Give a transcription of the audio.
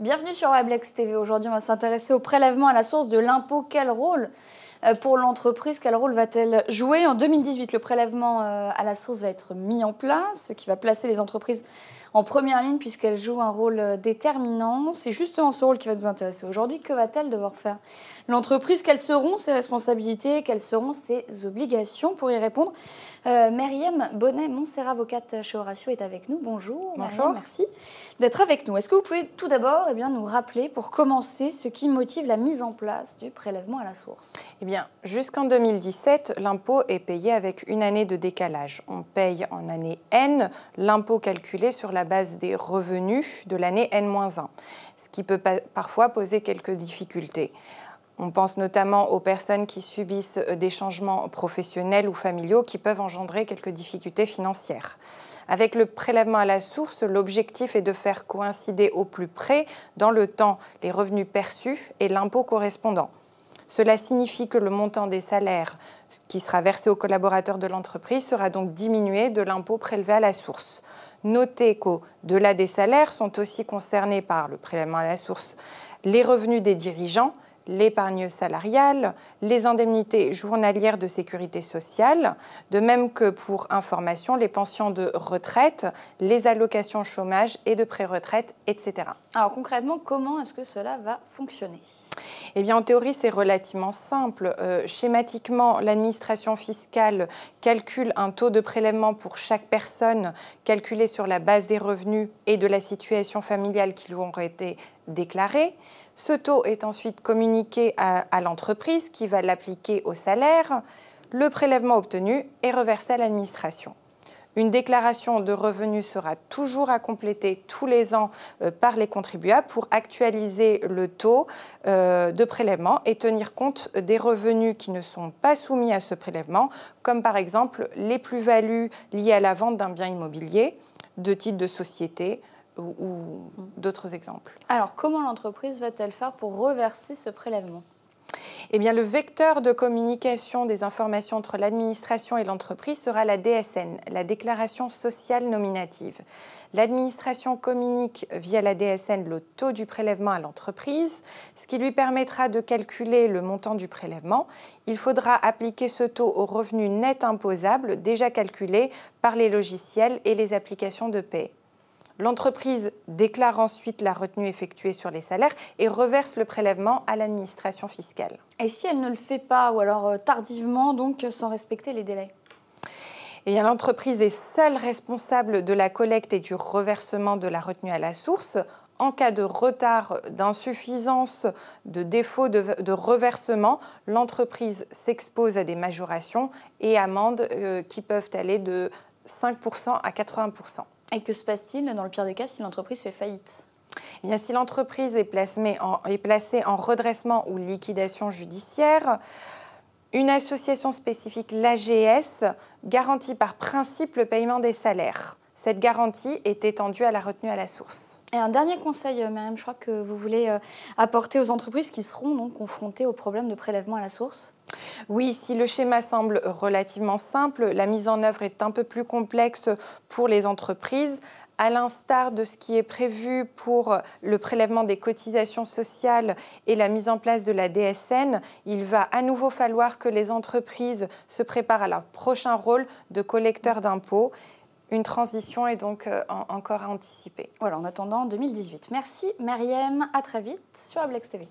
Bienvenue sur Weblex TV. Aujourd'hui, on va s'intéresser au prélèvement à la source de l'impôt. Quel rôle pour l'entreprise, quel rôle va-t-elle jouer? En 2018, le prélèvement à la source va être mis en place, ce qui va placer les entreprises en première ligne puisqu'elles jouent un rôle déterminant. C'est justement ce rôle qui va nous intéresser aujourd'hui. Que va-t-elle devoir faire l'entreprise? Quelles seront ses responsabilités? Quelles seront ses obligations? Pour y répondre, Myriam Bonnet-Montserrat, avocate chez Horatio, est avec nous. Bonjour. Bonjour. Myriam, merci d'être avec nous. Est-ce que vous pouvez tout d'abord nous rappeler, pour commencer, ce qui motive la mise en place du prélèvement à la source? Eh bien, jusqu'en 2017, l'impôt est payé avec une année de décalage. On paye en année N l'impôt calculé sur la base des revenus de l'année N-1, ce qui peut parfois poser quelques difficultés. On pense notamment aux personnes qui subissent des changements professionnels ou familiaux qui peuvent engendrer quelques difficultés financières. Avec le prélèvement à la source, l'objectif est de faire coïncider au plus près dans le temps les revenus perçus et l'impôt correspondant. Cela signifie que le montant des salaires qui sera versé aux collaborateurs de l'entreprise sera donc diminué de l'impôt prélevé à la source. Notez qu'au-delà des salaires sont aussi concernés par le prélèvement à la source les revenus des dirigeants, l'épargne salariale, les indemnités journalières de sécurité sociale, de même que pour information, les pensions de retraite, les allocations chômage et de pré-retraite, etc. Alors concrètement, comment est-ce que cela va fonctionner? Eh bien, en théorie, c'est relativement simple. Schématiquement, l'administration fiscale calcule un taux de prélèvement pour chaque personne calculé sur la base des revenus et de la situation familiale qui lui auraient été déclarés. Ce taux est ensuite communiqué à l'entreprise qui va l'appliquer au salaire. Le prélèvement obtenu est reversé à l'administration. Une déclaration de revenus sera toujours à compléter tous les ans par les contribuables pour actualiser le taux de prélèvement et tenir compte des revenus qui ne sont pas soumis à ce prélèvement, comme par exemple les plus-values liées à la vente d'un bien immobilier, de titres de société ou d'autres exemples. Alors, comment l'entreprise va-t-elle faire pour reverser ce prélèvement? Eh bien, le vecteur de communication des informations entre l'administration et l'entreprise sera la DSN, la déclaration sociale nominative. L'administration communique via la DSN le taux du prélèvement à l'entreprise, ce qui lui permettra de calculer le montant du prélèvement. Il faudra appliquer ce taux au revenu net imposable déjà calculé par les logiciels et les applications de paie. L'entreprise déclare ensuite la retenue effectuée sur les salaires et reverse le prélèvement à l'administration fiscale. Et si elle ne le fait pas, ou alors tardivement, donc sans respecter les délais? Eh bien, l'entreprise est seule responsable de la collecte et du reversement de la retenue à la source. En cas de retard, d'insuffisance, de défaut de reversement, l'entreprise s'expose à des majorations et amendes qui peuvent aller de 5% à 80%. Et que se passe-t-il dans le pire des cas si l'entreprise fait faillite? Eh bien, si l'entreprise est placée en redressement ou liquidation judiciaire, une association spécifique, l'AGS, garantit par principe le paiement des salaires. Cette garantie est étendue à la retenue à la source. Et un dernier conseil, Myriam, je crois que vous voulez apporter aux entreprises qui seront donc confrontées au problème de prélèvement à la source. Oui, si le schéma semble relativement simple, la mise en œuvre est un peu plus complexe pour les entreprises. À l'instar de ce qui est prévu pour le prélèvement des cotisations sociales et la mise en place de la DSN, il va à nouveau falloir que les entreprises se préparent à leur prochain rôle de collecteur d'impôts. Une transition est donc encore à anticiper. Voilà, en attendant 2018. Merci Myriam, à très vite sur Weblex TV.